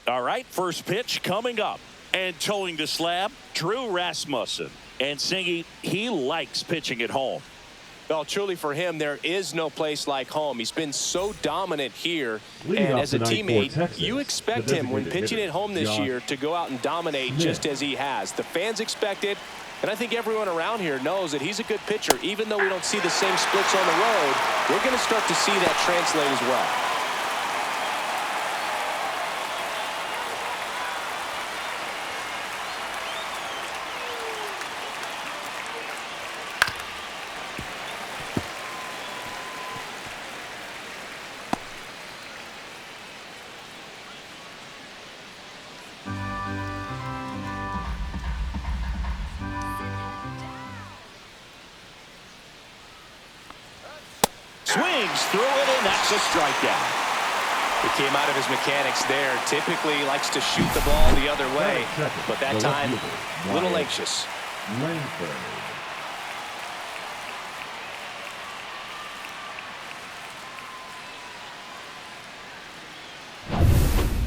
All right, first pitch coming up. And towing the slab, Drew Rasmussen. And Singy, he likes pitching at home. Well, truly for him, there is no place like home. He's been so dominant here. Leading and off as a tonight for teammate, Texas, you expect him when pitching at home this year to go out and dominate just as he has. The fans expect it, and I think everyone around here knows that he's a good pitcher. Even though we don't see the same splits on the road, we're going to start to see that translate as well. Swings through it, and that's a strikeout. He came out of his mechanics there. Typically likes to shoot the ball the other way, but that time, a little anxious. Langford.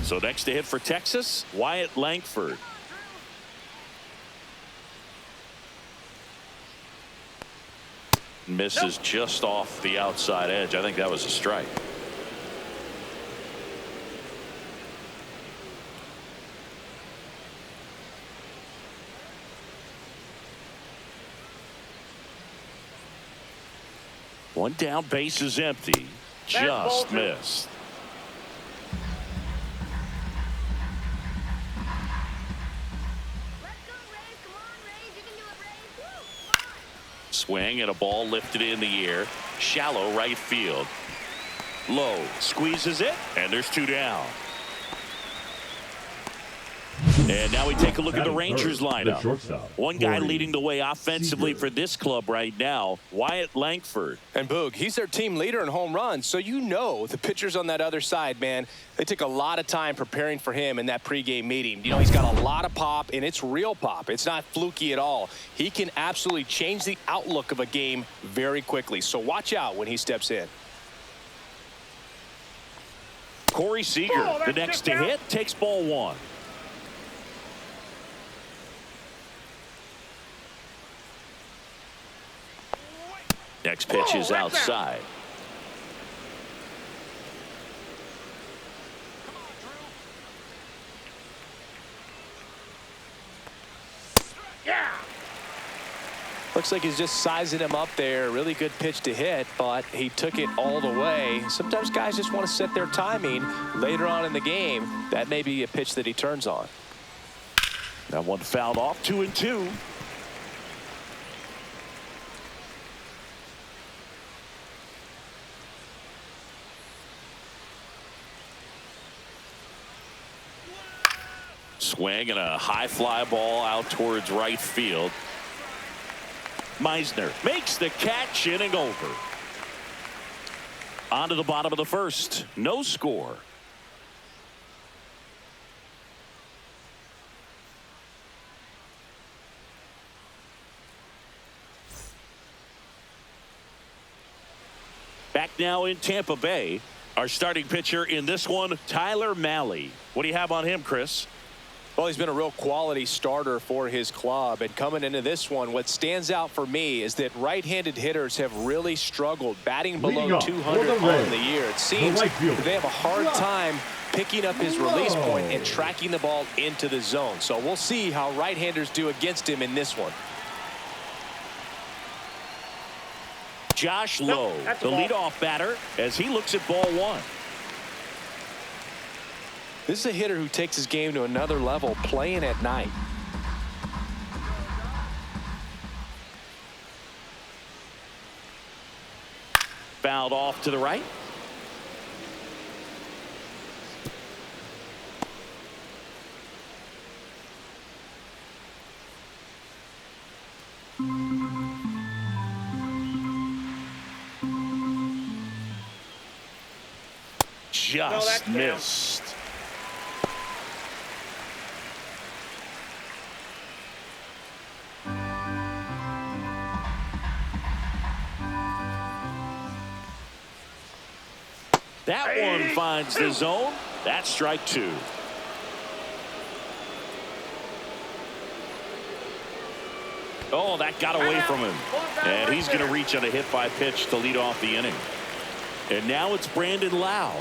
So next to hit for Texas, Wyatt Langford. Misses just off the outside edge. I think that was a strike. One down, base is empty. Just missed. Swing and a ball lifted in the air. Shallow right field. Low squeezes it, and there's two down. And now we take a look at the Rangers lineup. One guy leading the way offensively for this club right now, Wyatt Langford. And Boog, he's their team leader in home runs, so you know the pitchers on that other side, man, they took a lot of time preparing for him in that pregame meeting. You know, he's got a lot of pop, and it's real pop. It's not fluky at all. He can absolutely change the outlook of a game very quickly, so watch out when he steps in. Corey Seager, the next to hit, takes ball one. Next pitch is outside. Looks like he's just sizing him up there. Really good pitch to hit, but he took it all the way. Sometimes guys just want to set their timing later on in the game. That may be a pitch that he turns on. That one fouled off, 2-2. Swing and a high fly ball out towards right field. Meisner makes the catch, inning over. On to the bottom of the first. No score. Back now in Tampa Bay. Our starting pitcher in this one, Tyler Mahle. What do you have on him, Chris? Well, he's been a real quality starter for his club, and coming into this one, what stands out for me is that right-handed hitters have really struggled, batting below 200 on the year. It seems that they have a hard time picking up his release point and tracking the ball into the zone. So we'll see how right-handers do against him in this one. Josh Lowe, the leadoff batter, as he looks at ball one. This is a hitter who takes his game to another level, playing at night. Fouled off to the right. Just missed. That one finds the zone. That's strike two. Oh, that got away from him. And he's going to reach on a hit by pitch to lead off the inning. And now it's Brandon Lau.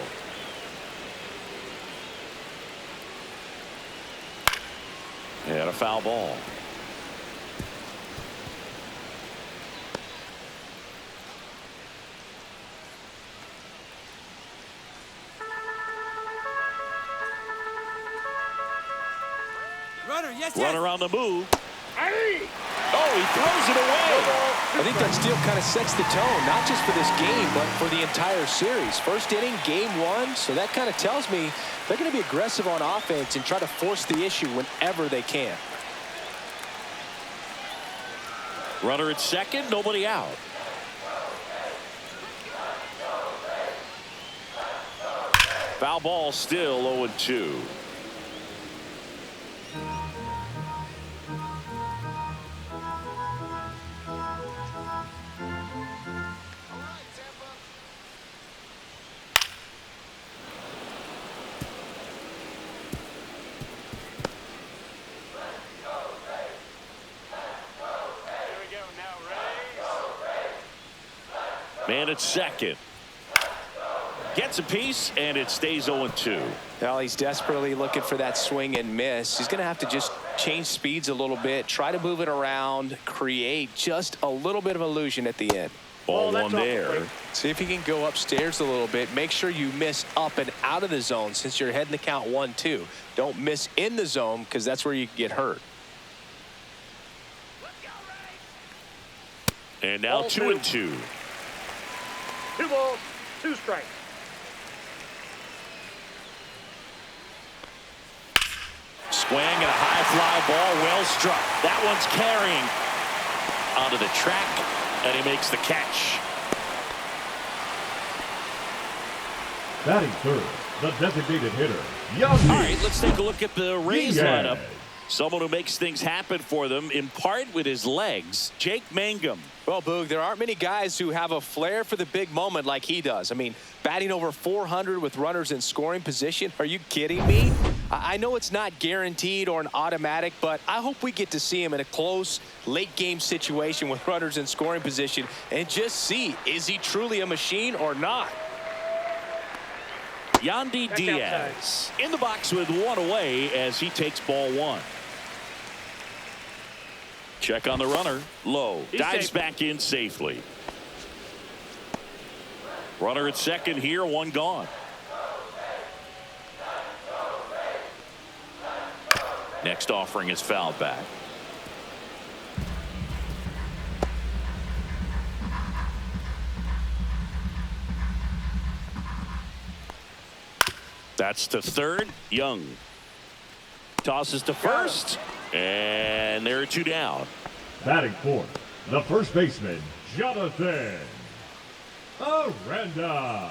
And a foul ball. Runner on the move. Oh, he throws it away. I think that steal kind of sets the tone, not just for this game, but for the entire series. First inning, game one, so that kind of tells me they're going to be aggressive on offense and try to force the issue whenever they can. Runner at second, nobody out. Foul ball, still 0-2. Man at second. Gets a piece, and it stays 0-2. Well, he's desperately looking for that swing and miss. He's going to have to just change speeds a little bit, try to move it around, create just a little bit of illusion at the end. Ball one there. See if he can go upstairs a little bit. Make sure you miss up and out of the zone since you're heading the count 1-2. Don't miss in the zone because that's where you get hurt. And now 2-2. 2 balls, 2 strikes. Swing and a high fly ball, well struck. That one's carrying onto the track, and he makes the catch. Batting third, the designated hitter, Yankees. All right, let's take a look at the Rays lineup. Someone who makes things happen for them, in part with his legs, Jake Mangum. Well, Boog, there aren't many guys who have a flair for the big moment like he does. I mean, batting over 400 with runners in scoring position. Are you kidding me? I know it's not guaranteed or an automatic, but I hope we get to see him in a close, late-game situation with runners in scoring position and just see, is he truly a machine or not? Yandy Diaz in the box with one away as he takes ball one. Check on the runner. Low. Dives back in safely. Runner at second here, one gone. Next offering is fouled back. That's to third. Young tosses to first, and there are 2 down. Batting fourth, the first baseman, Jonathan Aranda.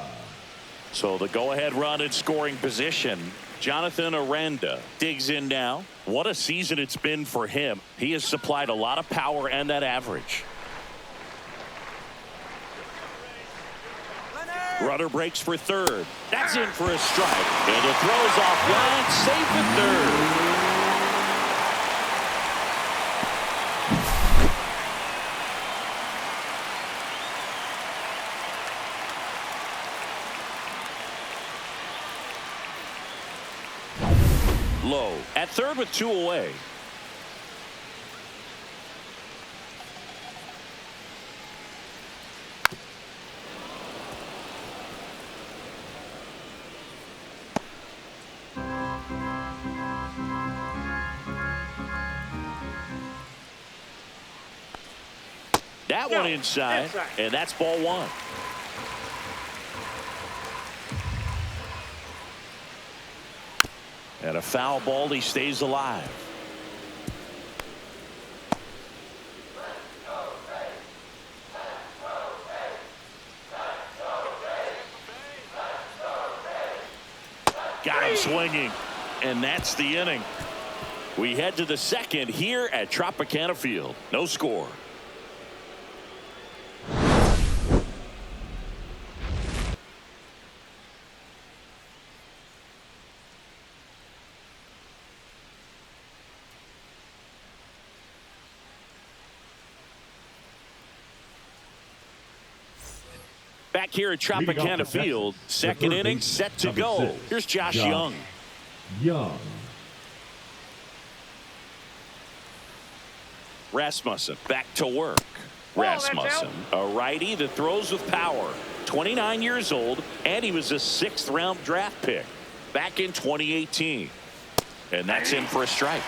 So the go-ahead run in scoring position. Jonathan Aranda digs in now. What a season it's been for him. He has supplied a lot of power and that average. Runner breaks for third. That's in for a strike. And it throws off line, safe at third. Low at third with 2 away. That one inside, and that's ball one. And a foul ball, he stays alive. Got him swinging, and that's the inning. We head to the second here at Tropicana Field. No score. back here at Tropicana Field. Second inning set to go. Here's Josh Young. Rasmussen back to work. Rasmussen, a righty that throws with power. 29 years old, and he was a 6th-round draft pick back in 2018. And that's in for a strike.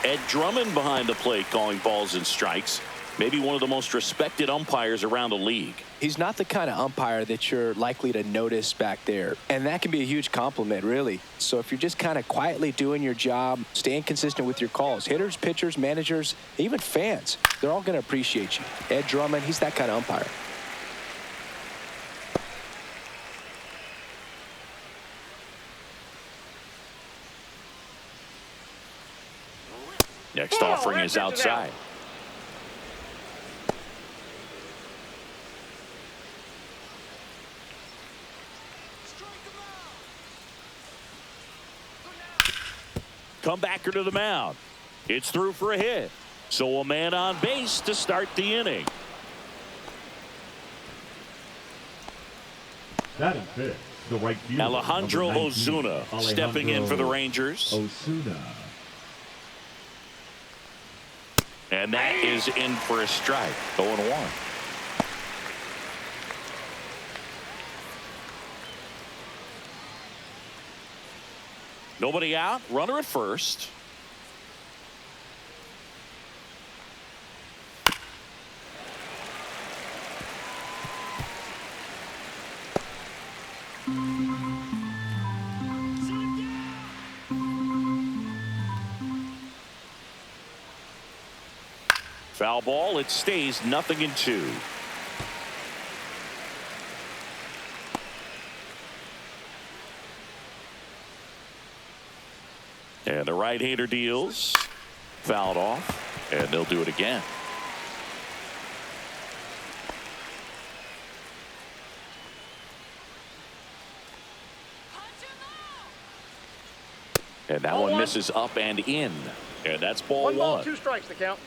Ed Drummond behind the plate calling balls and strikes. Maybe one of the most respected umpires around the league. He's not the kind of umpire that you're likely to notice back there. And that can be a huge compliment, really. So if you're just kind of quietly doing your job, staying consistent with your calls, hitters, pitchers, managers, even fans, they're all going to appreciate you. Ed Drummond, he's that kind of umpire. Next offering is outside. Comebacker to the mound. It's through for a hit. So a man on base to start the inning. Batting fifth, the right fielder, Alejandro Ozuna stepping in for the Rangers. And that is in for a strike. 0-1. Nobody out. Runner at first. Foul ball. It stays 0-2. And the right-hander deals. Fouled off. And they'll do it again. And that one misses up and in. And that's ball one. 1 ball, 2 strikes to count.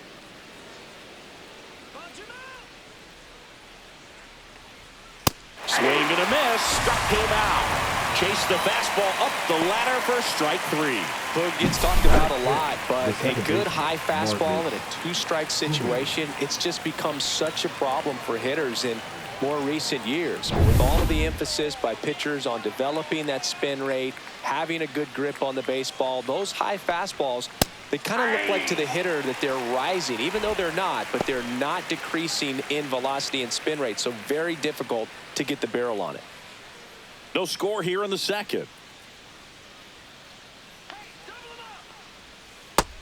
Swing and a miss. Struck him out. Chased the fastball up the ladder for strike 3. Boog gets talked about a lot, but a good high fastball in a 2-strike situation, it's just become such a problem for hitters in more recent years. With all of the emphasis by pitchers on developing that spin rate, having a good grip on the baseball, those high fastballs, they kind of look like to the hitter that they're rising, even though they're not, but they're not decreasing in velocity and spin rate. So very difficult to get the barrel on it. No score here in the second.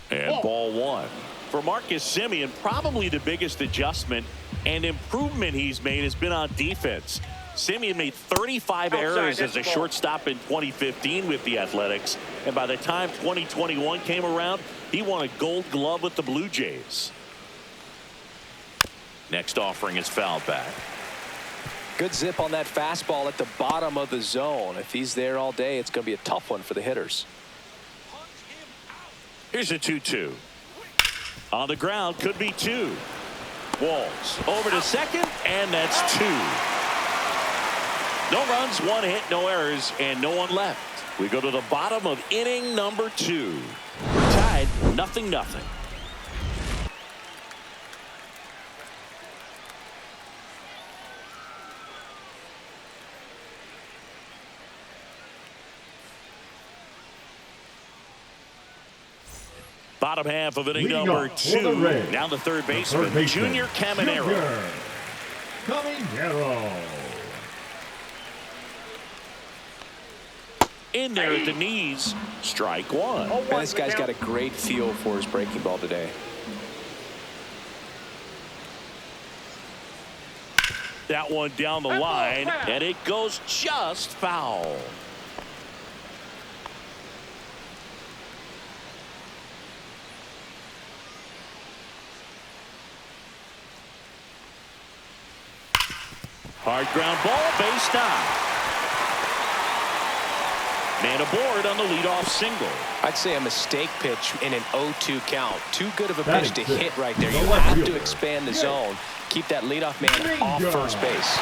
And ball 1. For Marcus Semien, probably the biggest adjustment and improvement he's made has been on defense. Semien made 35 errors as a shortstop in 2015 with the Athletics. And by the time 2021 came around, he won a Gold Glove with the Blue Jays. Next offering is fouled back. Good zip on that fastball at the bottom of the zone. If he's there all day, it's going to be a tough one for the hitters. Here's a 2-2. On the ground, could be 2. Walls over to second, and that's 2. No runs, 1 hit, no errors, and no one left. We go to the bottom of inning number 2. We're tied 0-0. Bottom half of inning number 2. Now the third baseman, Junior Caminero. In there at the knees, strike 1. Man, this guy's got a great feel for his breaking ball today. That one down the line, and it goes just foul. Hard ground ball, base down. Man aboard on the leadoff single. I'd say a mistake pitch in an 0-2 count. Too good of a pitch to hit right there. You have to expand the zone. Keep that leadoff man off first base.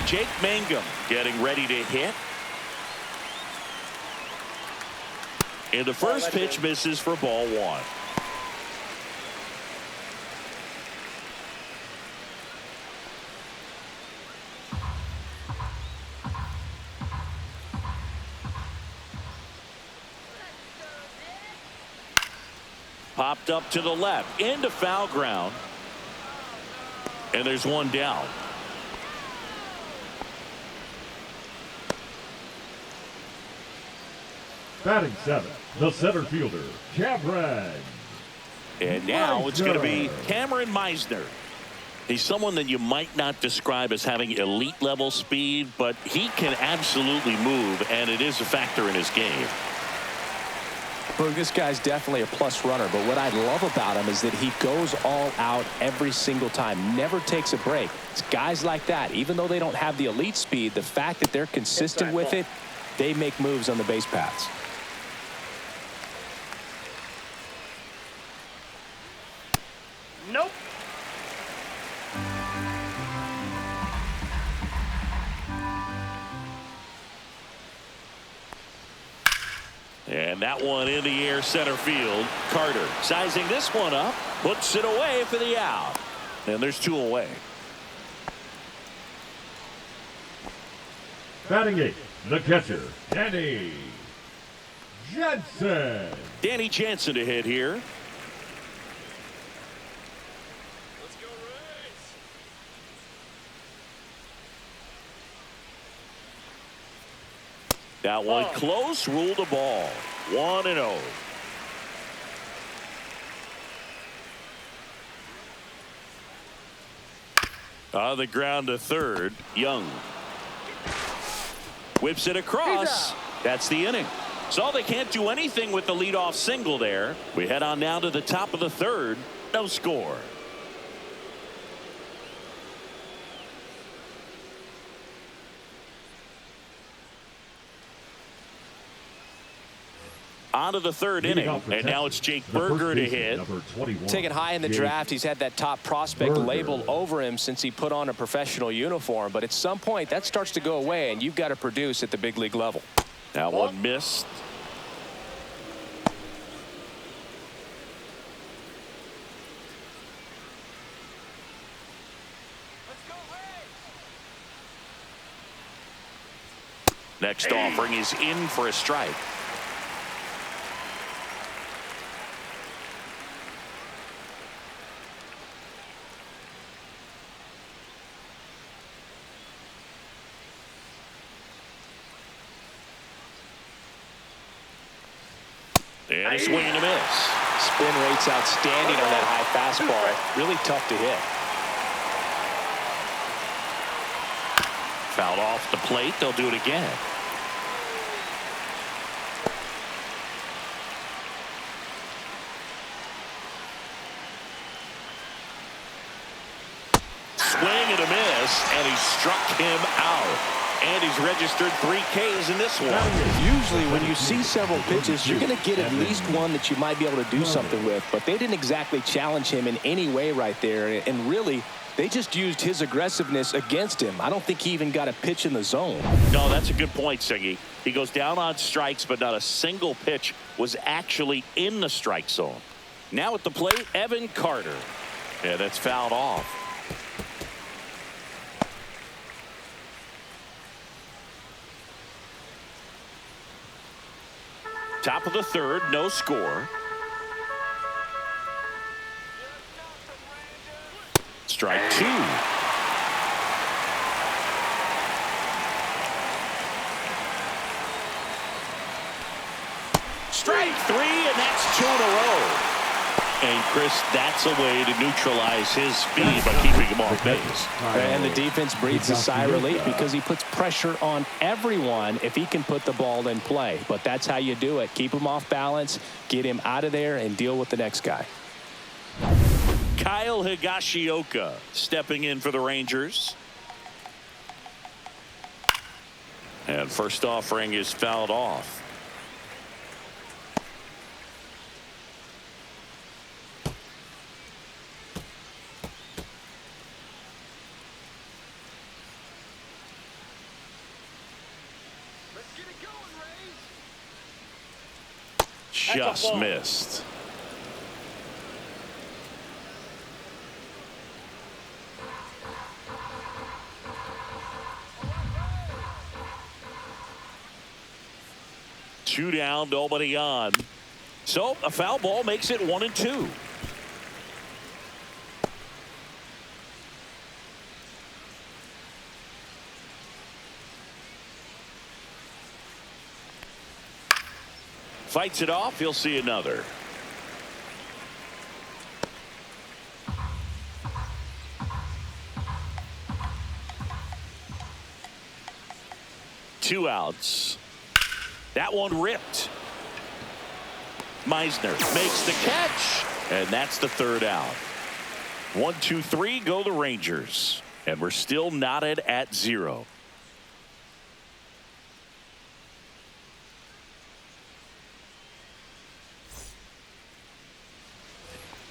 Jake Mangum getting ready to hit. And the first pitch misses for ball one. Popped up to the left into foul ground. And there's one down. Batting seventh, the center fielder, Cameron. And now it's going to be Meisner. Cameron Meisner. He's someone that you might not describe as having elite level speed, but he can absolutely move, and it is a factor in his game. Berg, this guy's definitely a plus runner, but what I love about him is that he goes all out every single time, never takes a break. It's guys like that, even though they don't have the elite speed, the fact that they're consistent with it, they make moves on the base paths. Nope. And that one in the air center field. Carter sizing this one up, puts it away for the out. And there's two away. Batting eighth, the catcher, Danny Jensen. Danny Jansen to hit here. That one close, ruled a ball. 1-0. On the ground to third, Young. Whips it across. That's the inning. So they can't do anything with the leadoff single there. We head on now to the top of the third. No score. On to the third inning, and now it's Jake Burger to hit. Taken high in the draft, he's had that top prospect label over him since he put on a professional uniform, but at some point that starts to go away, and you've got to produce at the big league level. That one missed. Next offering is in for a strike. And a swing and a miss. Spin rate's outstanding on that high fastball. Really tough to hit. Fouled off the plate. They'll do it again. Swing and a miss, and he struck him out. And he's registered 3 Ks in this one. Usually when you see several pitches, you're going to get at least one that you might be able to do something with. But they didn't exactly challenge him in any way right there. And really, they just used his aggressiveness against him. I don't think he even got a pitch in the zone. No, that's a good point, Singy. He goes down on strikes, but not a single pitch was actually in the strike zone. Now at the plate, Evan Carter. Yeah, that's fouled off. Top of the third, no score. Strike two. Strike three, and that's 2 in a row. And Chris, that's a way to neutralize his speed by keeping him off base. And the defense breathes a sigh of relief because he puts pressure on everyone if he can put the ball in play. But that's how you do it. Keep him off balance, get him out of there, and deal with the next guy. Kyle Higashioka stepping in for the Rangers. And first offering is fouled off. Just missed. Two down, nobody on. So a foul ball makes it 1-2. Fights it off. He'll see another. Two outs. That one ripped. Meisner makes the catch, and that's the third out. 1, 2, 3 go the Rangers, and we're still knotted at 0.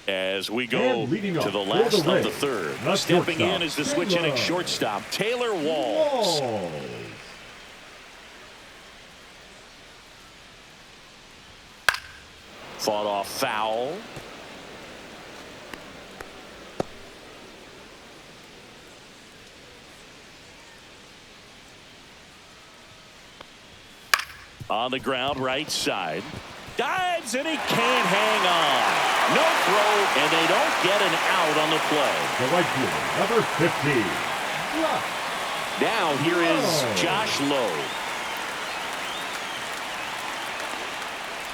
As we go to the last of the third, stepping in is the switch inning shortstop, Taylor Walls. Fought off foul. On the ground, right side. Dives, and he can't hang on. No throw, and they don't get an out on the play. The right fielder, number 15. Now here is Josh Lowe.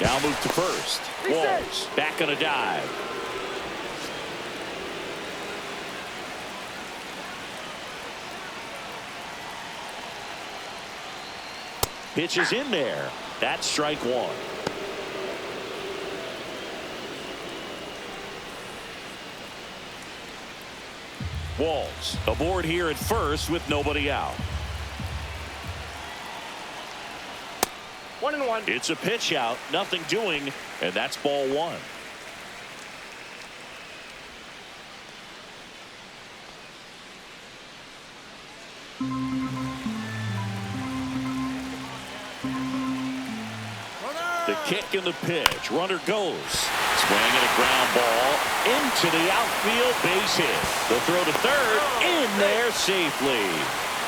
Now move to first. Walls back on a dive. Pitch is in there. That's strike one. Walls aboard here at first with nobody out. 1-1. It's a pitch out, nothing doing, and that's ball one. The kick and the pitch. Runner goes. Swinging a ground ball into the outfield, base hit. The throw to third, in there safely.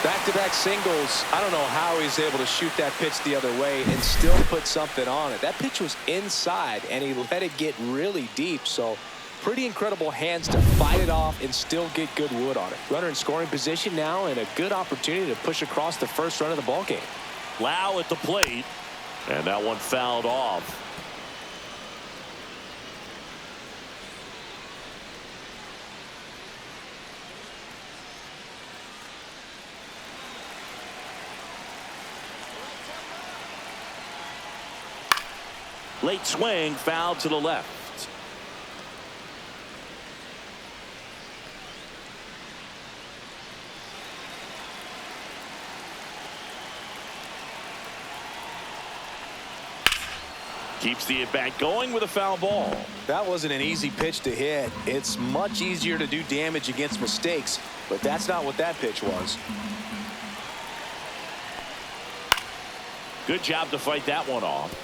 Back-to-back singles. I don't know how he's able to shoot that pitch the other way and still put something on it. That pitch was inside, and he let it get really deep. So pretty incredible hands to fight it off and still get good wood on it. Runner in scoring position now, and a good opportunity to push across the first run of the ball game. Lau at the plate, and that one fouled off. Late swing, foul to the left. Keeps the at-bat going with a foul ball. That wasn't an easy pitch to hit. It's much easier to do damage against mistakes, but that's not what that pitch was. Good job to fight that one off.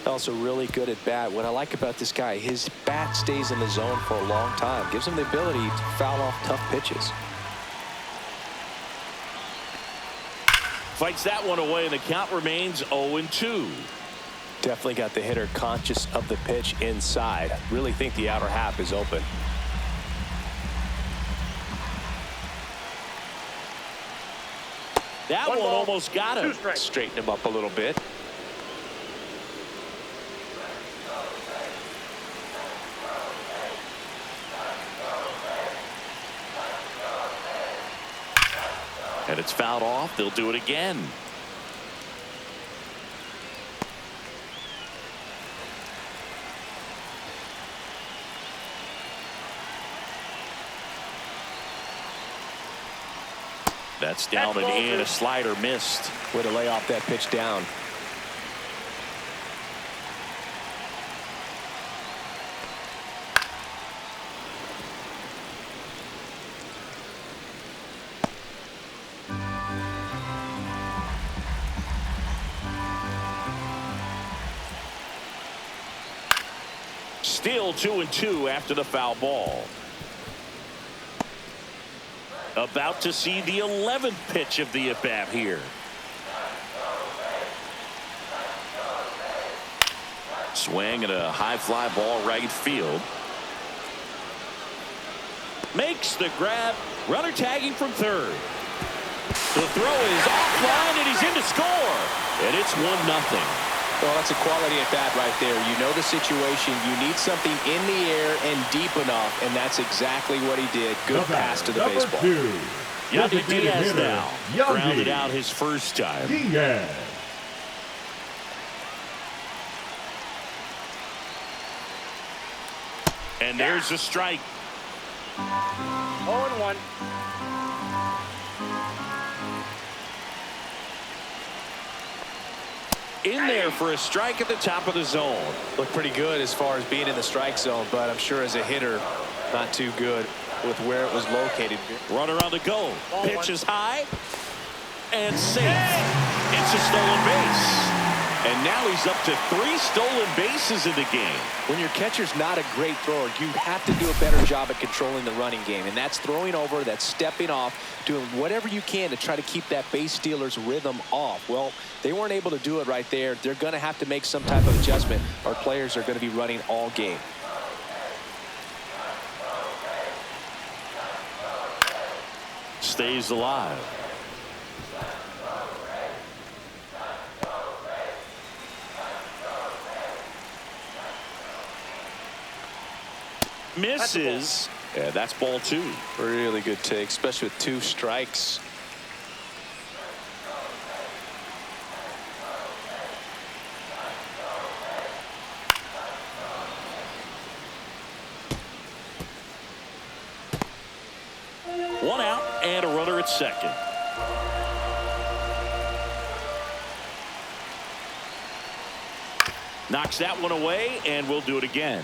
Also really good at bat. What I like about this guy, his bat stays in the zone for a long time. Gives him the ability to foul off tough pitches. Fights that one away, and the count remains 0-2. Definitely got the hitter conscious of the pitch inside. Really think the outer half is open. That one almost got him. Straighten him up a little bit. And it's fouled off. They'll do it again. That's down and in. A slider missed. Way to lay off that pitch down. Still 2-2 after the foul ball. About to see the 11th pitch of the at-bat here. Swing and a high fly ball right field. Makes the grab. Runner tagging from third. The throw is offline and he's in to score. And it's 1-0. Well, that's a quality at bat right there. You know the situation. You need something in the air and deep enough, and that's exactly what he did. Good pass to the baseball. Yandy Diaz now grounded out his first time. Diaz. And there's a strike. 0-1. In there for a strike at the top of the zone. Looked pretty good as far as being in the strike zone, but I'm sure as a hitter, not too good with where it was located. Runner on the go. Pitch is high and safe. It's a stolen base. And now he's up to 3 stolen bases in the game. When your catcher's not a great thrower, you have to do a better job at controlling the running game. And that's throwing over, that's stepping off, doing whatever you can to try to keep that base stealer's rhythm off. Well, they weren't able to do it right there. They're going to have to make some type of adjustment. Our players are going to be running all game. Stays alive. Misses. Yeah, that's ball 2. Really good take, especially with 2 strikes. One out and a runner at second. Knocks that one away, and we'll do it again.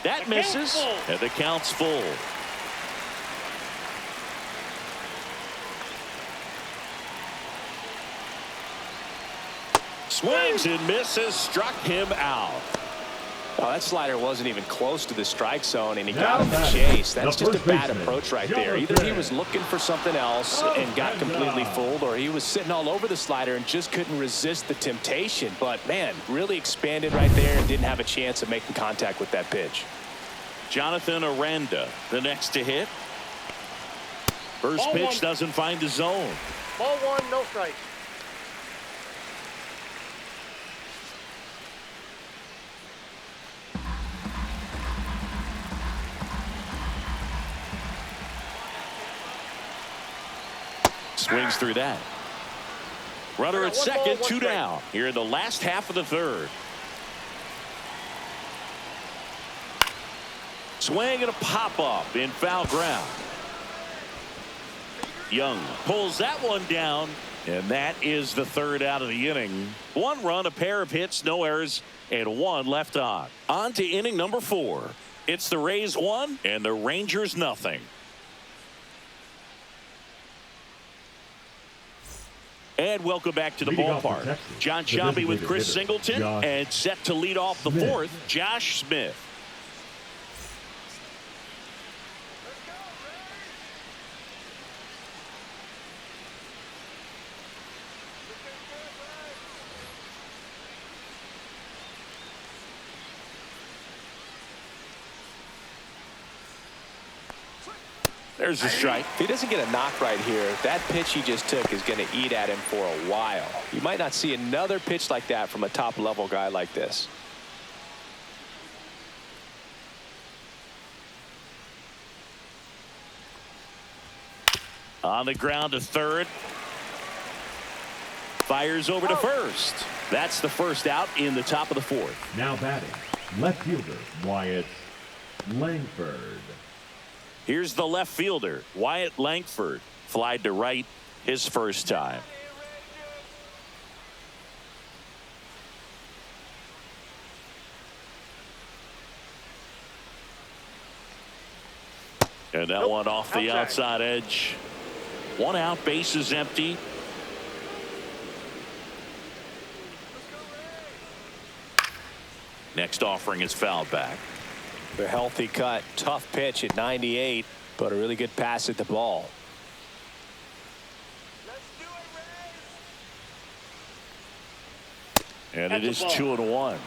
That misses, and the count's full. Swings and misses, struck him out. Oh, that slider wasn't even close to the strike zone, and he got him the chase. That's just a bad approach right there. Either he was looking for something else and got completely fooled, or he was sitting all over the slider and just couldn't resist the temptation. But, man, really expanded right there and didn't have a chance of making contact with that pitch. Jonathan Aranda, the next to hit. First pitch doesn't find the zone. Ball 1, no strike. Swings through that. Runner at second, 2 down. Here in the last half of the third. Swing and a pop-up in foul ground. Young pulls that one down, and that is the third out of the inning. 1 run, a pair of hits, no errors, and 1 left on. On to inning number 4. It's the Rays 1 and the Rangers nothing. And welcome back to the ballpark. John Shelby with Chris Singleton, and set to lead off the 4th, Josh Smith. There's a strike. If he doesn't get a knock right here, that pitch he just took is going to eat at him for a while. You might not see another pitch like that from a top-level guy like this. On the ground to third. Fires over to first. That's the first out in the top of the 4th. Now batting, left fielder Wyatt Langford. Here's the left fielder, Wyatt Langford. Flied to right his first time. And that one off the outside edge. 1 out, base is empty. Next offering is fouled back. The healthy cut, tough pitch at 98, but a really good pass at the ball. And it is 2-1.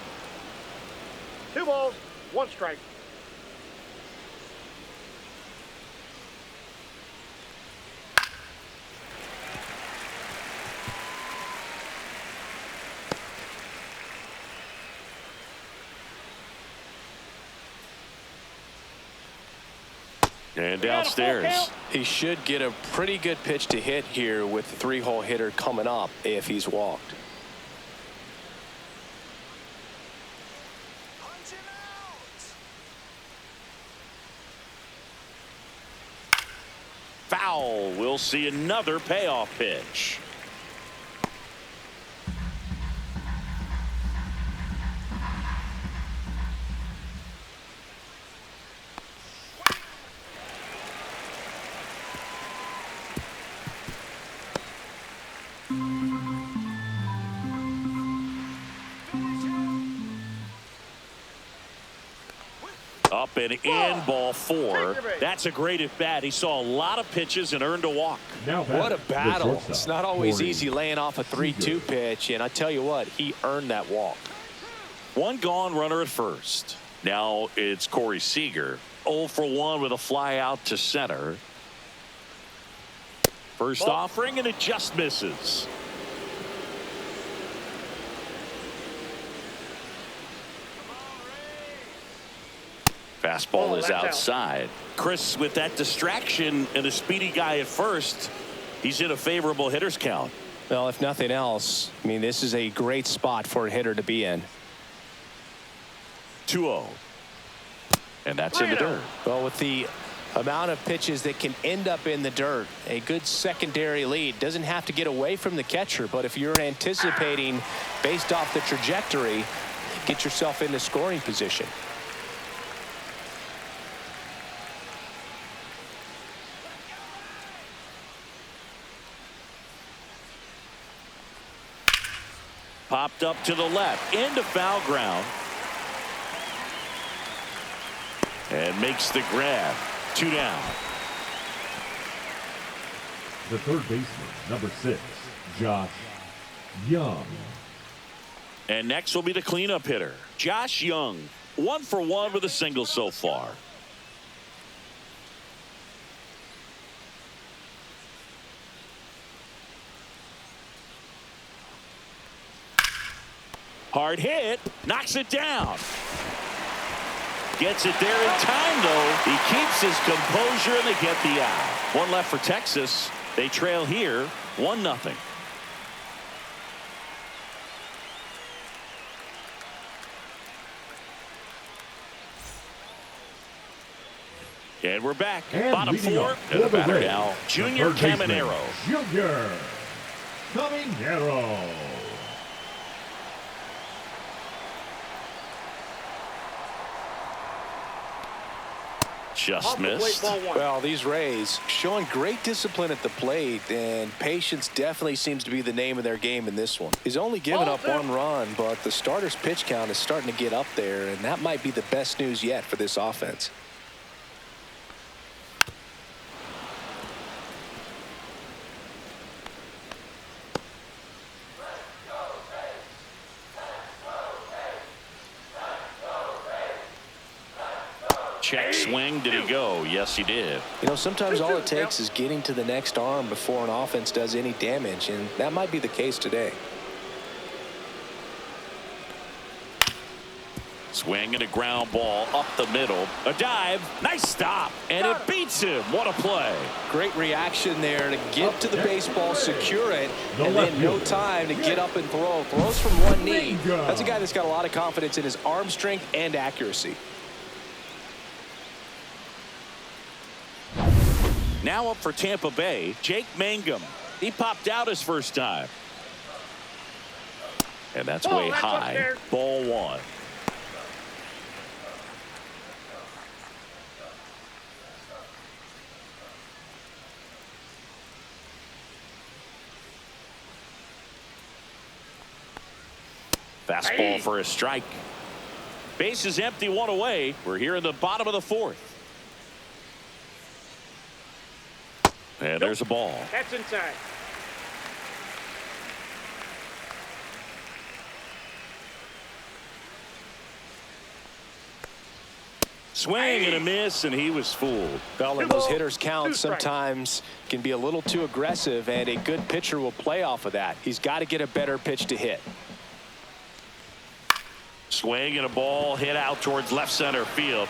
2 balls, 1 strike. And downstairs. He should get a pretty good pitch to hit here with the 3-hole hitter coming up if he's walked. Foul. We'll see another payoff pitch. Up and in, ball 4. That's a great at bat. He saw a lot of pitches and earned a walk. What a battle. It's not always easy laying off a 3-2 pitch, and I tell you what, he earned that walk. 1 gone, runner at first. Now it's Corey Seager. 0 for 1 with a fly out to center. First offering, and it just misses. Fastball is outside. Chris, with that distraction and a speedy guy at first, he's in a favorable hitter's count. Well, if nothing else, I mean, this is a great spot for a hitter to be in. 2-0. And that's in the dirt. Well, with the amount of pitches that can end up in the dirt, a good secondary lead doesn't have to get away from the catcher, but if you're anticipating based off the trajectory, get yourself into scoring position. Popped up to the left, into foul ground. And makes the grab. 2 down. The third baseman, number 6, Josh Young. And next will be the cleanup hitter, Josh Young. 1 for 1 with a single so far. Hard hit, knocks it down. Gets it there in time, though. He keeps his composure, and they get the out. 1 left for Texas. They trail here, 1-0. And we're back. And bottom 4, and the batter now, Junior Caminero. Junior Caminero. Just missed. Well, these Rays showing great discipline at the plate, and patience definitely seems to be the name of their game in this one. He's only given up 1 run, but the starter's pitch count is starting to get up there, and that might be the best news yet for this offense. Check swing. Did he go? Yes, he did. You know, sometimes all it takes is getting to the next arm before an offense does any damage, and that might be the case today. Swing and a ground ball up the middle. A dive. Nice stop. And it beats him. What a play. Great reaction there to get to the baseball, secure it, and then no time to get up and throw. Throws from 1 knee. That's a guy that's got a lot of confidence in his arm strength and accuracy. Now up for Tampa Bay, Jake Mangum. He popped out his first time. And that's way high. Ball 1. Fastball for a strike. Base is empty, one away. We're here in the bottom of the fourth. And there's a ball. That's inside. Swing and a miss, and he was fooled. Well, and those hitters count sometimes can be a little too aggressive, and a good pitcher will play off of that. He's got to get a better pitch to hit. Swing and a ball hit out towards left center field.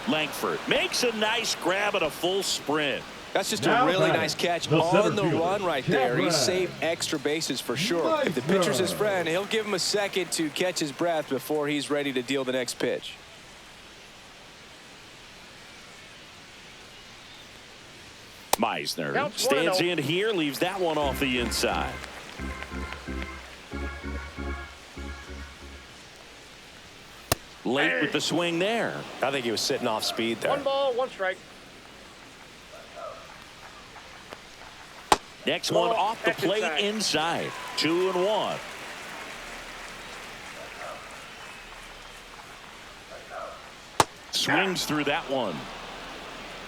Langford makes a nice grab at a full sprint. That's just a really nice catch on the run right there. He saved extra bases for sure. If the pitcher's his friend, he'll give him a second to catch his breath before he's ready to deal the next pitch. Meisner stands in here, leaves that one off the inside. Late with the swing there. I think he was sitting off speed there. 1 ball, 1 strike. Next one off the plate inside. 2-1. Swings through that one.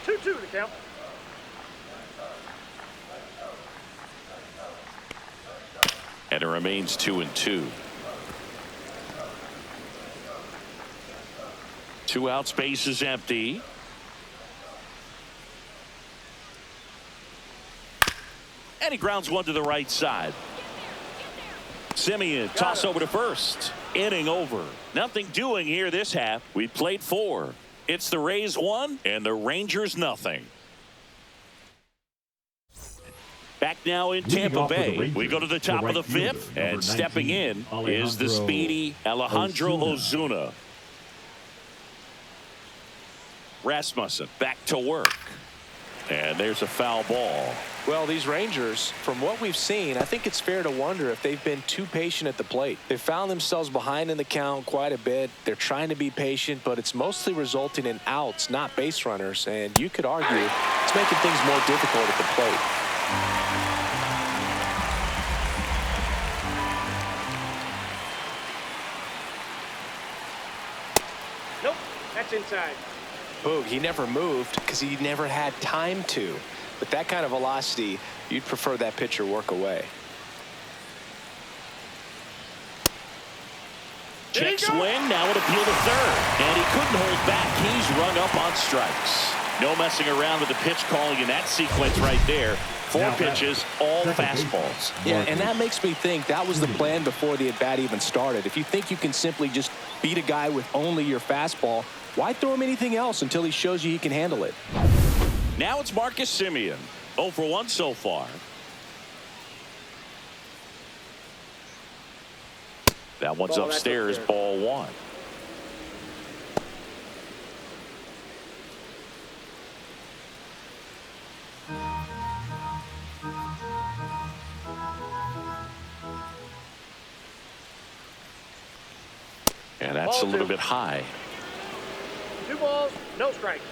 2-2 to count. And it remains 2-2. 2 outs, base is empty. And he grounds one to the right side. Semien toss over to first. Inning over. Nothing doing here this half. We played 4. It's the Rays 1 and the Rangers nothing. Back now in Tampa Bay. We go to the top of the 5th, and stepping in is the speedy Alejandro Ozuna. Rasmussen back to work. And there's a foul ball. Well, these Rangers, from what we've seen, I think it's fair to wonder if they've been too patient at the plate. They've found themselves behind in the count quite a bit. They're trying to be patient, but it's mostly resulting in outs, not base runners. And you could argue it's making things more difficult at the plate. Nope, that's inside. Boog, he never moved because he never had time to. With that kind of velocity, you'd prefer that pitcher work away. Check swing, now an appeal to third. And he couldn't hold back. He's rung up on strikes. No messing around with the pitch calling in that sequence right there. 4 pitches, all fastballs. Yeah, and that makes me think that was the plan before the at-bat even started. If you think you can simply just beat a guy with only your fastball, why throw him anything else until he shows you he can handle it? Now it's Marcus Semien. 0 for 1 so far. That one's upstairs, ball 1. And that's a little bit high. 2 balls, no strikes.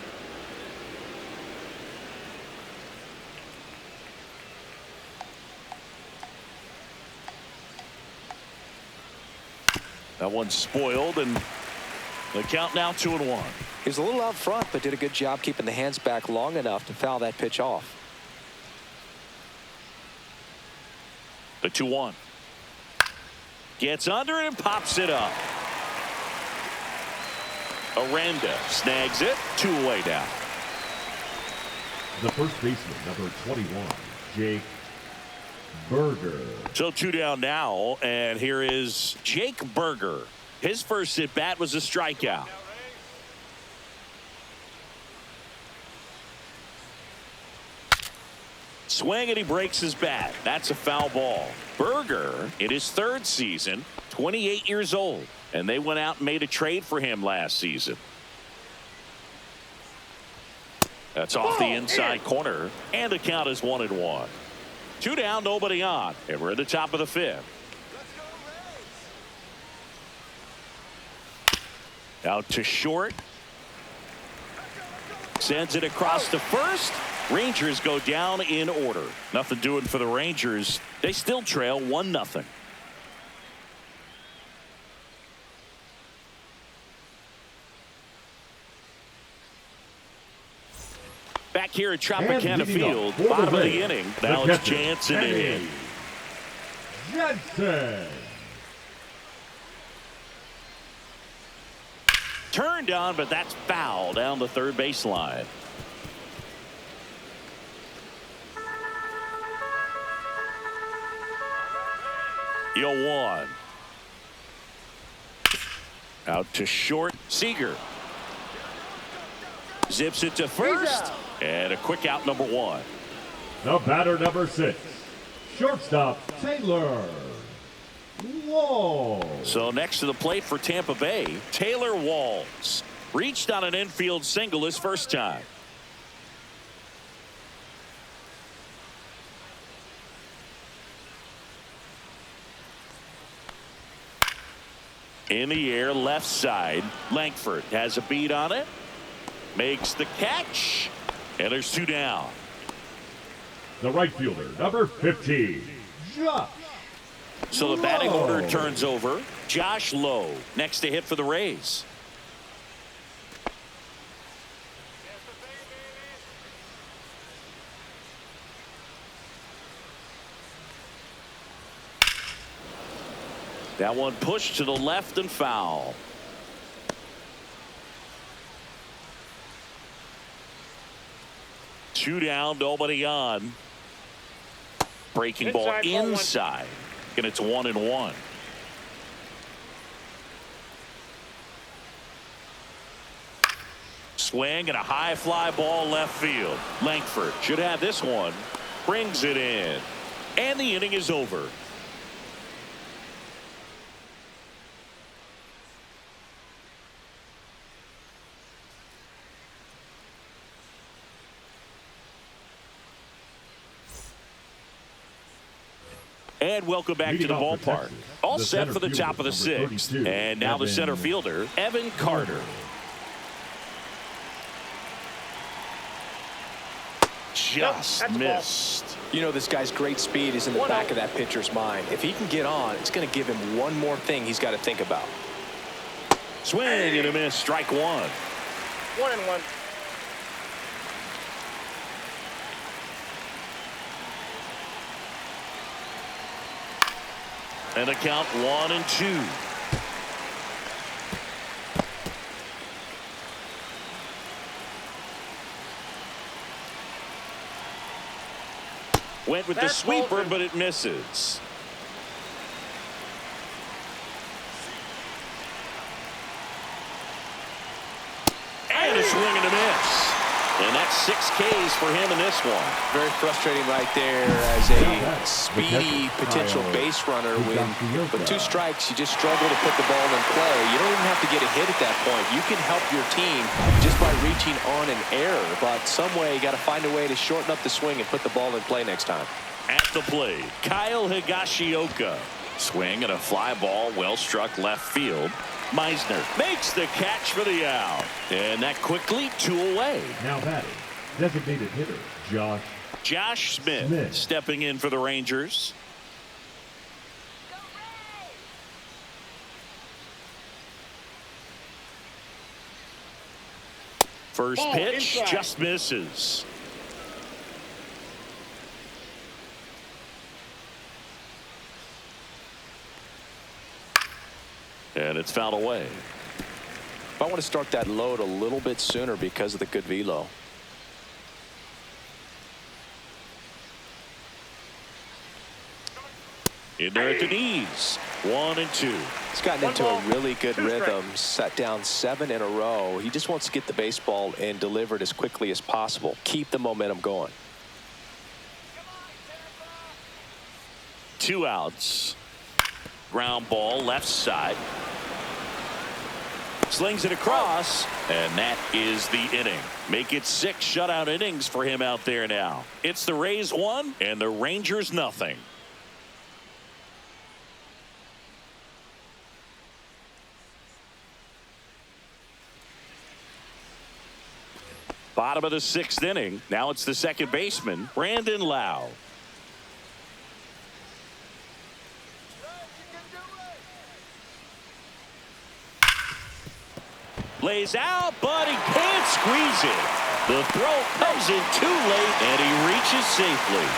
That one's spoiled, and the count now 2-1. He was a little out front, but did a good job keeping the hands back long enough to foul that pitch off. The 2-1. Gets under it and pops it up. Aranda snags it. 2 away now. The first baseman, number 21, Jake Burger. So 2 down now, and here is Jake Burger. His first at bat was a strikeout. Swing, and he breaks his bat. That's a foul ball. Burger, in his 3rd season, 28 years old, and they went out and made a trade for him last season. That's off the inside corner, and the count is 1-1. 2 down, nobody on, and we're at the top of the 5th. Out to short. Sends it across to first. Rangers go down in order. Nothing doing for the Rangers. They still trail 1-0. here at Tropicana Field, bottom of the inning. Now it's Jansen in. Jansen. Turned on, but that's foul down the third baseline. Yo, one. Out to short. Seager zips it to first. And a quick out, number one. The batter, number 6. Shortstop, Taylor Walls. So next to the plate for Tampa Bay, Taylor Walls. Reached on an infield single his first time. In the air, left side. Langford has a beat on it. Makes the catch. And there's 2 down. The right fielder, number 15, Josh. So the batting Lowe. order turns over. Josh Lowe next to hit for the Rays. That one pushed to the left and foul. Two down, nobody on. Breaking ball inside. And it's 1-1. Swing and a high fly ball left field. Langford should have this one. Brings it in. And the inning is over. And welcome back to the ballpark. All set for the top of the 6th. And now the center fielder, Evan Carter. Just missed. You know, this guy's great speed is in the back of that pitcher's mind. If he can get on, it's going to give him one more thing he's got to think about. Swing and a miss. Strike 1. 1-1. And a count 1-2. Went with the sweeper, but it misses. And a swing and a miss. And that's 6 Ks for him in this one. Very frustrating right there as a speedy potential base runner. With 2 strikes, you just struggle to put the ball in play. You don't even have to get a hit at that point. You can help your team just by reaching on an error. But some way, you got to find a way to shorten up the swing and put the ball in play next time. At the plate, Kyle Higashioka. Swing and a fly ball, well struck left field. Meisner makes the catch for the out. And that quickly 2 away. Now batting, designated hitter, Josh Smith stepping in for the Rangers. First pitch just misses. And it's fouled away. I want to start that load a little bit sooner because of the good velo. In there at the knees. 1-2. He's gotten into a really good rhythm. Set down 7 in a row. He just wants to get the baseball and deliver it as quickly as possible. Keep the momentum going. 2 outs. Ground ball left side. Slings it across, and that is the inning. Make it 6 shutout innings for him out there now. It's the Rays 1 and the Rangers nothing. Bottom of the 6th inning. Now it's the second baseman, Brandon Lau. Lays out, but he can't squeeze it. The throw comes in too late, and he reaches safely.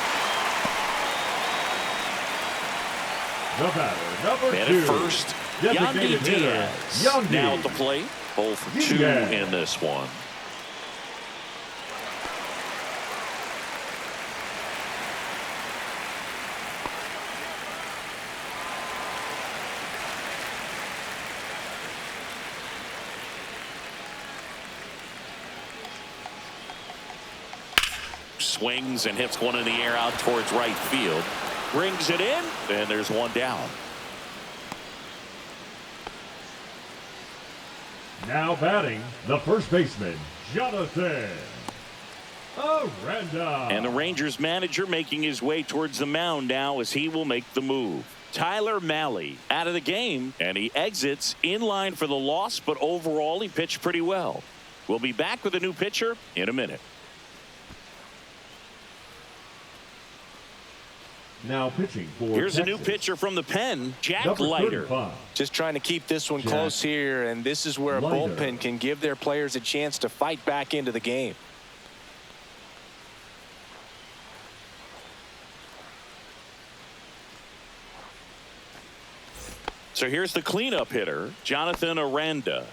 The batter, number And 2. at first, Designated Yandy hitter, Diaz. Yandy. Now at the plate. 0 for 2 Diaz. in this one. Swings and hits one in the air out towards right field. Brings it in, and there's one down. Now batting, the first baseman, Jonathan Aranda. And the Rangers manager making his way towards the mound now as he will make the move. Tyler Mahle out of the game, and he exits in line for the loss, but overall he pitched pretty well. We'll be back with a new pitcher in a minute. Now pitching for Here's Texas. a new pitcher from the pen, Jack Number Leiter. 35. Just trying to keep this one close here, and this is where a Leiter. bullpen can give their players a chance to fight back into the game. So here's the cleanup hitter, Jonathan Aranda.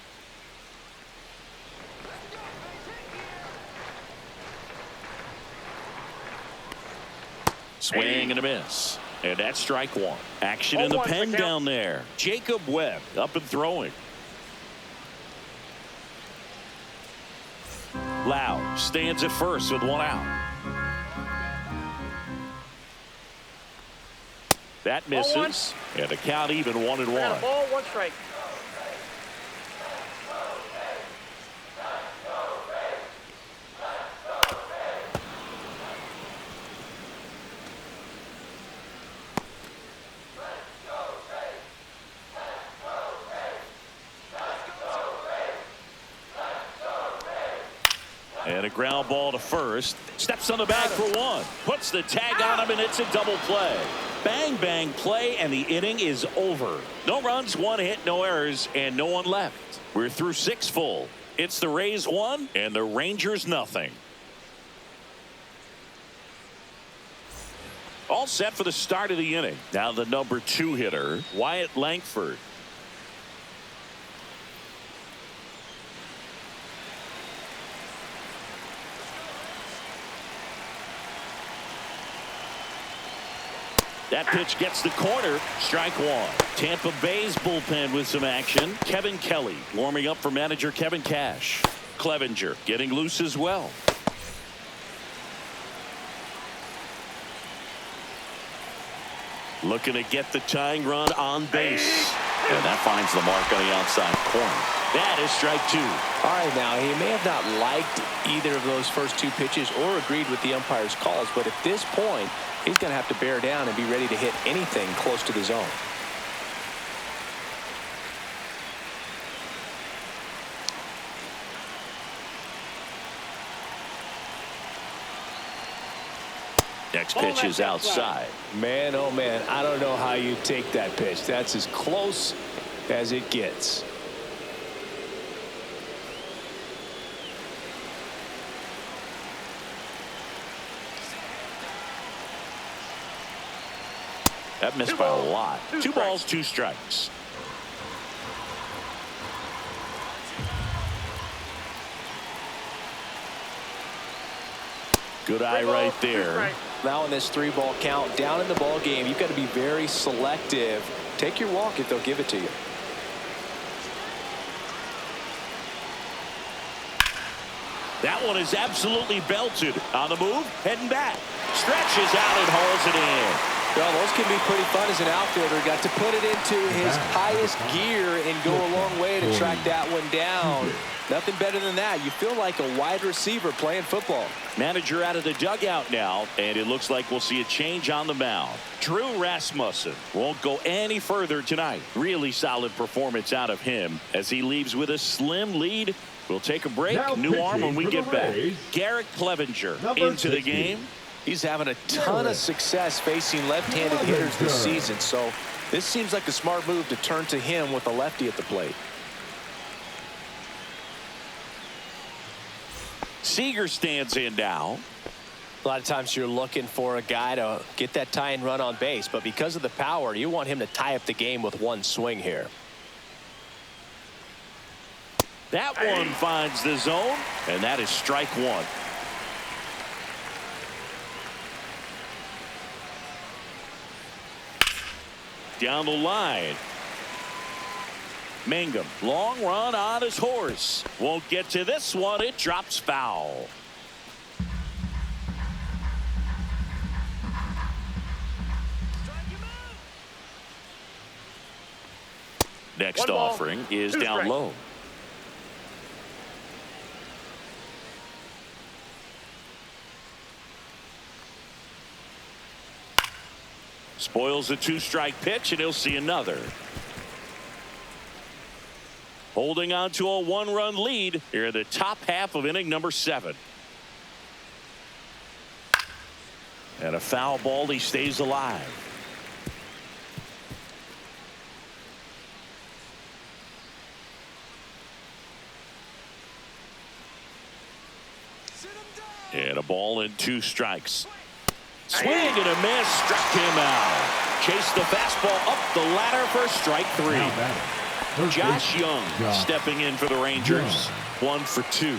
Swing and a miss. And that's strike one. Action in the 0-1 pen the count. down there. Jacob Webb up and throwing. Lau stands at first with one out. That misses. And the count even 1-1. Got a ball, 1 strike. And a ground ball to first. Steps on the bag for one. Puts the tag on him, and it's a double play. Bang, bang play, and the inning is over. No runs, 1 hit, no errors, and no one left. We're through 6 full. It's the Rays 1 and the Rangers nothing. All set for the start of the inning. Now the number 2 hitter, Wyatt Langford. That pitch gets the corner. Strike one. Tampa Bay's bullpen with some action. Kevin Kelly warming up for manager Kevin Cash. Clevenger getting loose as well. Looking to get the tying run on base. And that finds the mark on the outside corner. That is strike 2. All right, now he may have not liked either of those first 2 pitches or agreed with the umpire's calls, but at this point he's going to have to bear down and be ready to hit anything close to the zone. Next pitch is outside. Man, oh man, I don't know how you take that pitch. That's as close as it gets. That missed by a lot. 2 balls, 2 strikes. Good eye right there. Now in this 3-ball count, down in the ball game, you've got to be very selective. Take your walk if they'll give it to you. That one is absolutely belted. On the move, heading back. Stretches out and hauls it in. Well, those can be pretty fun as an outfielder. Got to put it into his highest gear and go a long way to track that one down. Nothing better than that. You feel like a wide receiver playing football. Manager out of the dugout now, and it looks like we'll see a change on the mound. Drew Rasmussen won't go any further tonight. Really solid performance out of him as he leaves with a slim lead. We'll take a break. Now New arm when we pitching get for the back. Rays, Garrett Clevenger number into the 60. game. He's having a ton of success facing left-handed hitters this season, so this seems like a smart move to turn to him with a lefty at the plate. Seager stands in now. A lot of times you're looking for a guy to get that tying run on base, but because of the power, you want him to tie up the game with one swing here. That one finds the zone, and that is strike one. Down the line. Mangum, long run on his horse. Won't get to this one. It drops foul. Next offering is down low. Spoils a two-strike pitch, and he'll see another. Holding on to a one-run lead here in the top half of inning number 7. And a foul ball. He stays alive. And a ball and 2 strikes. Swing and a miss. Struck him out. Chased the fastball up the ladder for strike 3. Josh Young stepping in for the Rangers. 1 for 2.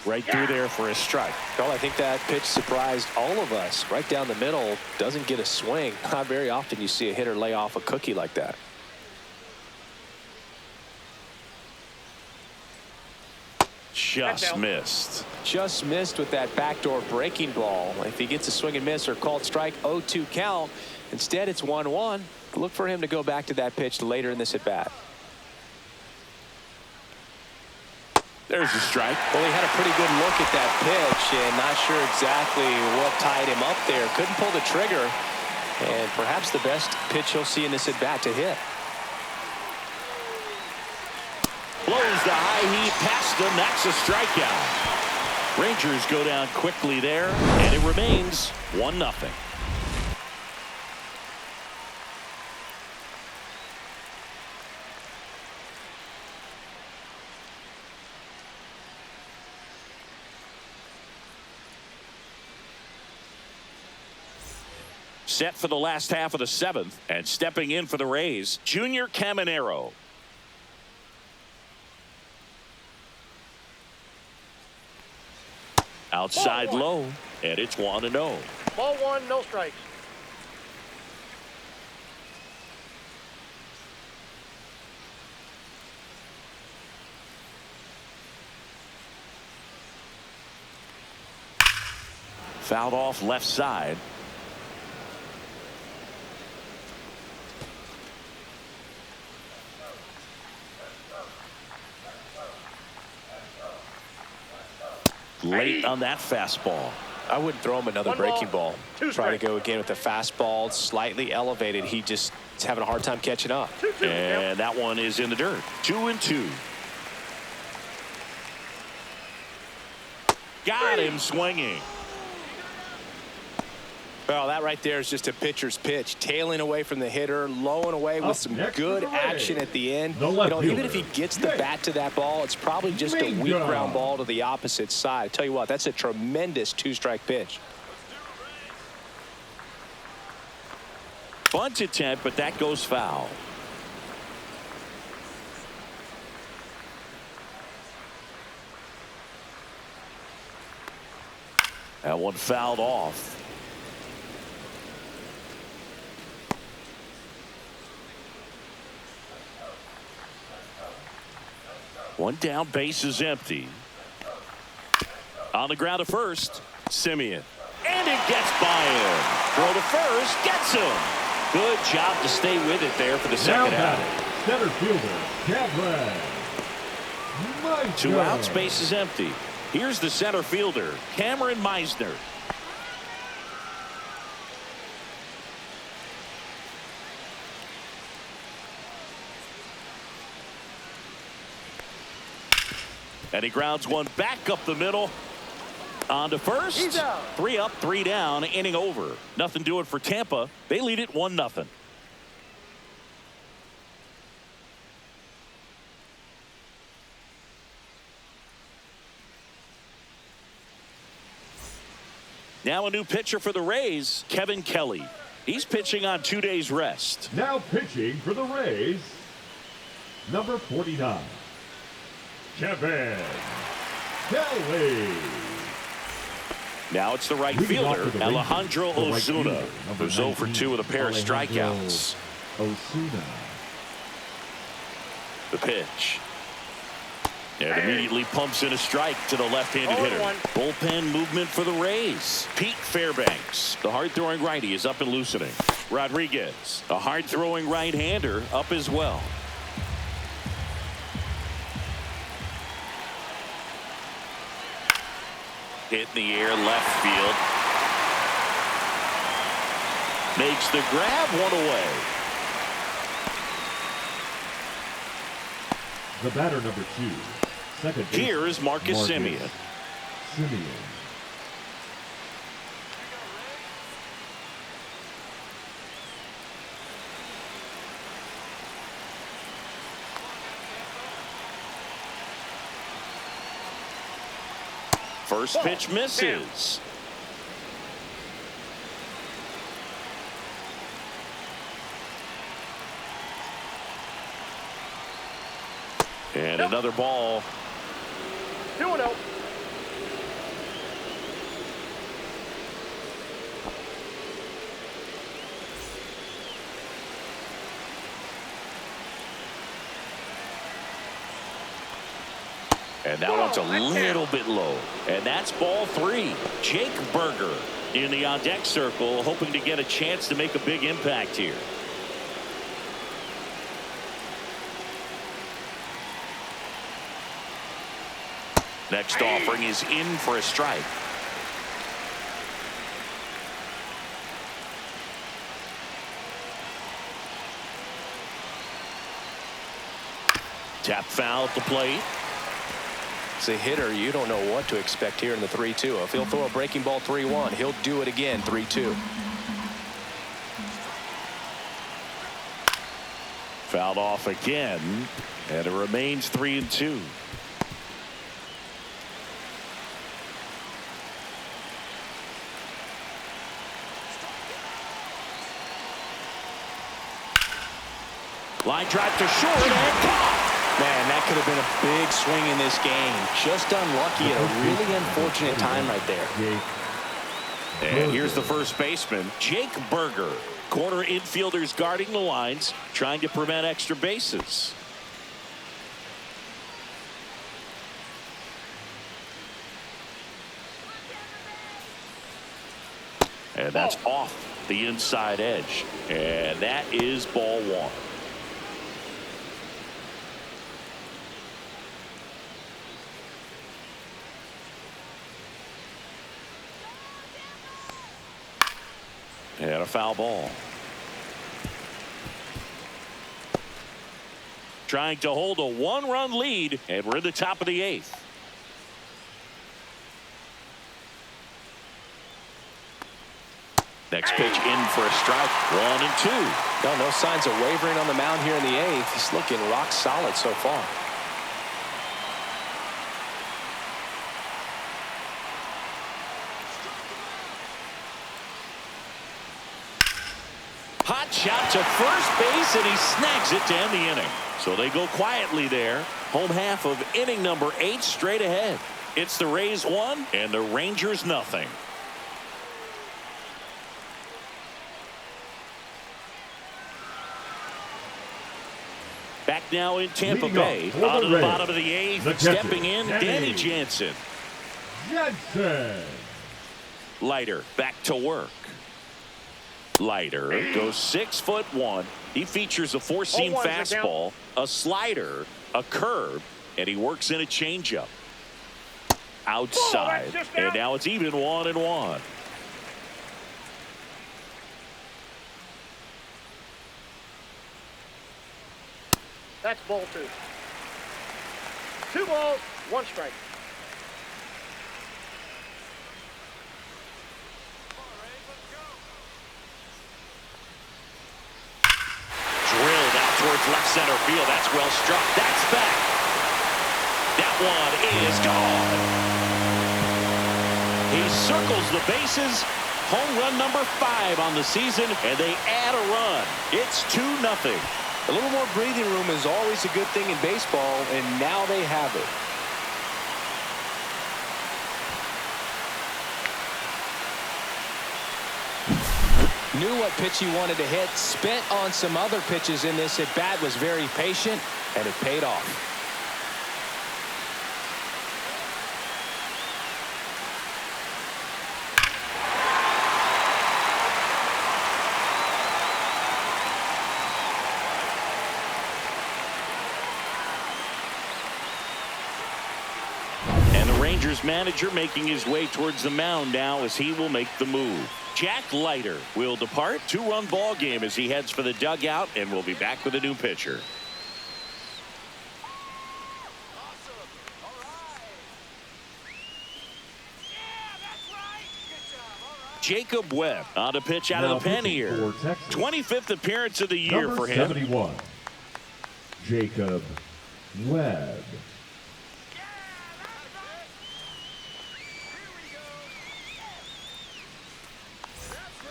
Right through there for a strike. Well, I think that pitch surprised all of us. Right down the middle, doesn't get a swing. Not very often you see a hitter lay off a cookie like that. Just missed. Just missed with that backdoor breaking ball. If he gets a swing and miss or called strike, 0-2 count. Instead, it's 1-1. Look for him to go back to that pitch later in this at bat. There's a strike. Well, he had a pretty good look at that pitch and not sure exactly what tied him up there. Couldn't pull the trigger, and perhaps the best pitch he'll see in this at bat to hit. Blows the high heat past him. That's a strikeout. Rangers go down quickly there, and it remains 1-0. Set for the last half of the 7th, and stepping in for the Rays, Junior Caminero. Outside low, and it's 1-0. Ball 1, no strikes. Fouled off left side. Late on that fastball. I wouldn't throw him another breaking ball. Try to go again with the fastball, slightly elevated. He just is having a hard time catching up. And that one is in the dirt. 2-2. Got him swinging. Well, that right there is just a pitcher's pitch. Tailing away from the hitter, low and away with some good action at the end. Even if he gets the bat to that ball, it's probably just a weak ground ball to the opposite side. I tell you what, that's a tremendous 2-strike pitch. Bunt attempt, but that goes foul. That one fouled off. One down, base is empty. On the ground to first, Simeon. And it gets by him. Throw to first, gets him. Good job to stay with it there for the second out. Center fielder, Cameron. 2 outs, base is empty. Here's the center fielder, Cameron Meisner. And he grounds one back up the middle. On to first. He's out. 3 up, 3 down, inning over. Nothing doing for Tampa. They lead it 1-0. Now a new pitcher for the Rays, Kevin Kelly. He's pitching on 2 days rest. Now pitching for the Rays, number 49, Kevin Kelly. Now it's the right fielder, Alejandro Ozuna, who's 0 for 2 with a pair of strikeouts. Ozuna. The pitch. And immediately pumps in a strike to the left-handed hitter. Bullpen movement for the Rays. Pete Fairbanks, the hard-throwing righty, is up and loosening. Rodriguez, a hard-throwing right-hander, up as well. Hit in the air, left field. Makes the grab, one away. The batter, number 2, second baseman. Here is Marcus Semien. First pitch misses. And another ball. 2-0. And that one's a little bit low. And that's ball 3. Jake Berger in the on-deck circle, hoping to get a chance to make a big impact here. Next offering is in for a strike. Tap foul at the plate. As a hitter, you don't know what to expect here in the 3-2. If he'll throw a breaking ball 3-1, he'll do it again 3-2. Fouled off again, and it remains 3-2. Line drive to short and caught. Man, that could have been a big swing in this game. Just unlucky at a really unfortunate time right there. And here's the first baseman, Jake Berger. Corner infielders guarding the lines, trying to prevent extra bases. And that's off the inside edge. And that is ball 1. And a foul ball. Trying to hold a 1-run lead, and we're in the top of the 8th. Next pitch in for a strike. 1-2. No signs of wavering on the mound here in the 8th. He's looking rock solid so far. Hot shot to first base, and he snags it to end the inning. So they go quietly there. Home half of inning number 8 straight ahead. It's the Rays 1 and the Rangers nothing. Back now in Tampa Bay. Out of the bottom of the 8th. Stepping in, Danny Jansen. Leiter back to work. Leiter goes 6'1". He features a 4-seam fastball, a slider, a curve, and he works in a changeup. Outside, and now it's even 1-1. That's ball 2. 2 balls, 1 strike. towards left center field. That's well struck. That's back. That one is gone. He circles the bases. Home run number 5 on the season, and they add a run. It's 2-0. A little more breathing room is always a good thing in baseball, and now they have it. Knew what pitch he wanted to hit, spent on some other pitches in this at bat, was very patient, and it paid off. And the Rangers manager making his way towards the mound now as he will make the move. Jack Leiter will depart. 2-run ball game as he heads for the dugout, and we'll be back with a new pitcher. Jacob Webb on a pitch out of the pen here. 25th appearance of the year for him. 71. Jacob Webb.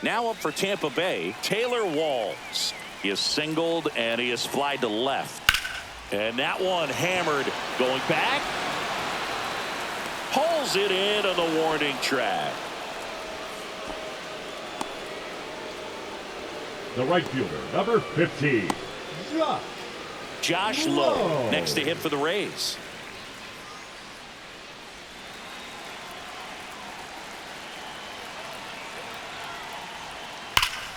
Now up for Tampa Bay, Taylor Walls. He is singled and he is flied to left. And that one hammered, going back. Pulls it in on the warning track. The right fielder, number 15, Josh Lowe, next to hit for the Rays.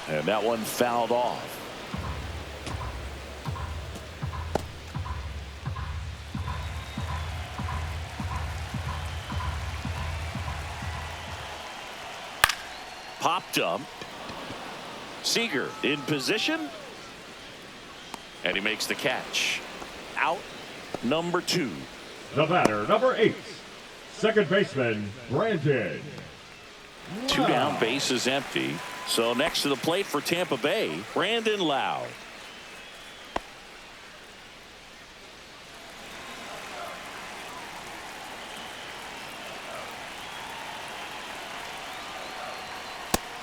And that one fouled off. Popped up. Seager in position. And he makes the catch. Out number 2. The batter, number 8, second baseman, Brandon. 2 down, base is empty. So next to the plate for Tampa Bay, Brandon Lau.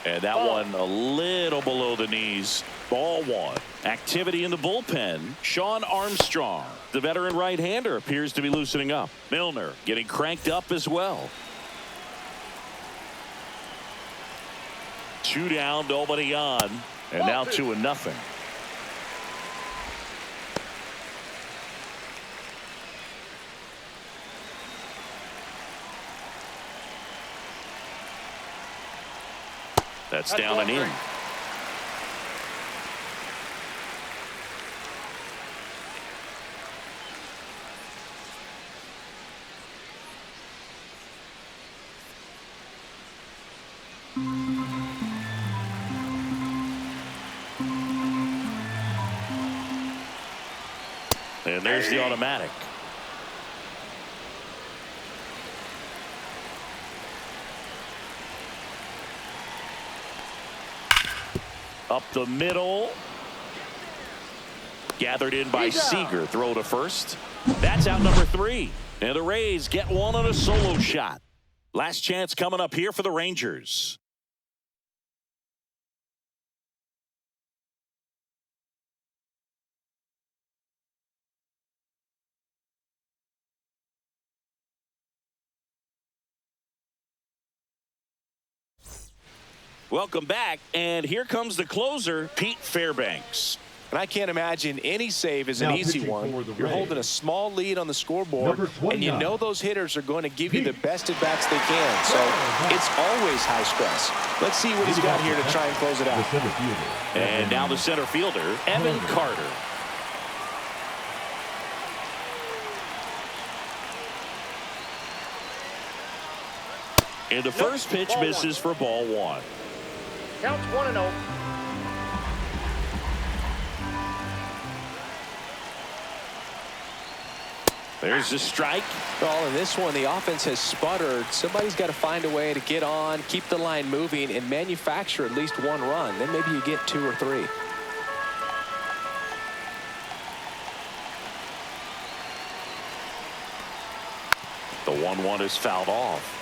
And that one a little below the knees. Ball 1. Activity in the bullpen. Sean Armstrong, the veteran right-hander, appears to be loosening up. Milner getting cranked up as well. 2 down, nobody on, and now 2-0. That's down and in. And there's the automatic. Up the middle. Gathered in by Seager. Throw to first. That's out number 3. And the Rays get one on a solo shot. Last chance coming up here for the Rangers. Welcome back, and here comes the closer, Pete Fairbanks. And I can't imagine any save is an easy one. You're holding a small lead on the scoreboard, and you know those hitters are going to give you the best at-bats they can. So it's always high stress. Let's see what he's got here to try and close it out. And now the center fielder, Evan Carter. And the first pitch misses for ball 1. Counts 1-0. There's the strike. Well, in this one, the offense has sputtered. Somebody's got to find a way to get on, keep the line moving, and manufacture at least 1 run. Then maybe you get 2 or 3. 1-1 is fouled off.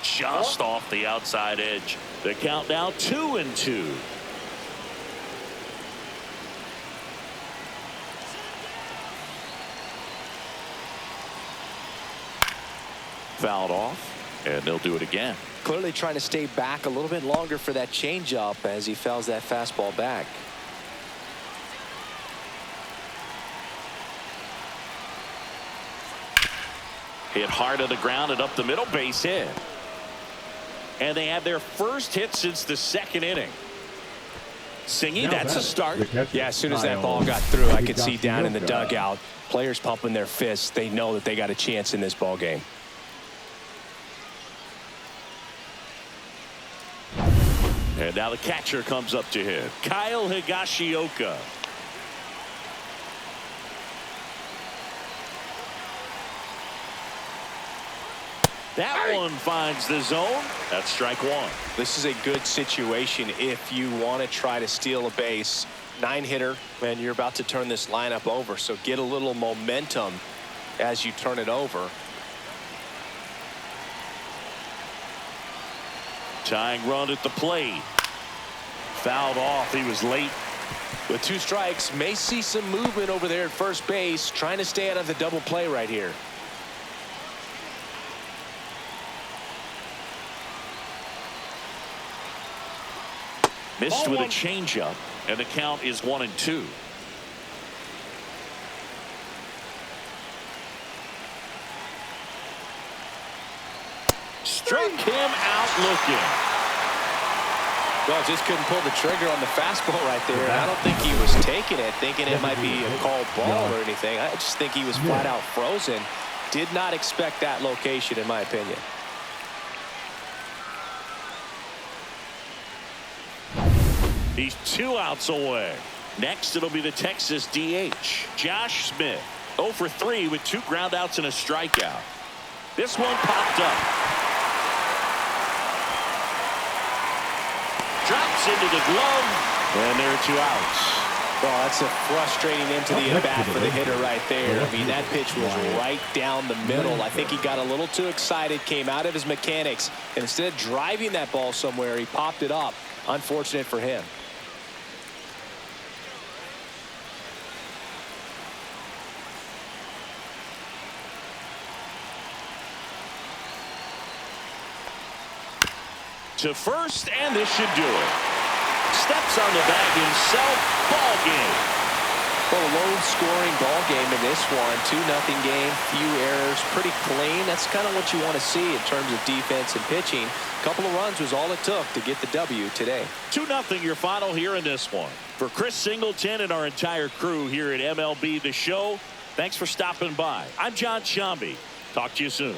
Just off the outside edge. The count now 2-2. Fouled off, and they'll do it again. Clearly trying to stay back a little bit longer for that changeup as he fouls that fastball back. Hit hard to the ground and up the middle, base hit. And they have their first hit since the second inning. Singy, that's a start. Yeah, as soon as that ball got through, I could see down in the dugout, players pumping their fists. They know that they got a chance in this ball game. And now the catcher comes up to hit. Kyle Higashioka. That one finds the zone. That's strike one. This is a good situation if you want to try to steal a base. 9-hitter, and you're about to turn this lineup over, so get a little momentum as you turn it over. Tying run at the plate. Fouled off. He was late. With 2 strikes, may see some movement over there at first base, trying to stay out of the double play right here. Missed with a changeup, and the count is 1-2. Struck him out looking. Well, just couldn't pull the trigger on the fastball right there. I don't think he was taking it, thinking it might be a called ball or anything. I just think he was flat out frozen. Did not expect that location, in my opinion. He's 2 outs away. Next, it'll be the Texas DH, Josh Smith. 0 for 3 with 2 groundouts and a strikeout. This one popped up. Drops into the glove, and there are 2 outs. Well, that's a frustrating end to the at-bat for the hitter right there. I mean, that pitch was right down the middle. I think he got a little too excited, came out of his mechanics, and instead of driving that ball somewhere, he popped it up. Unfortunate for him. To first, and this should do it. Steps on the bag himself. Ball game. Well, a low-scoring ball game in this one. 2-0 game. Few errors. Pretty clean. That's kind of what you want to see in terms of defense and pitching. A couple of runs was all it took to get the W today. 2-0 your final here in this one. For Chris Singleton and our entire crew here at MLB The Show, thanks for stopping by. I'm John Shambi. Talk to you soon.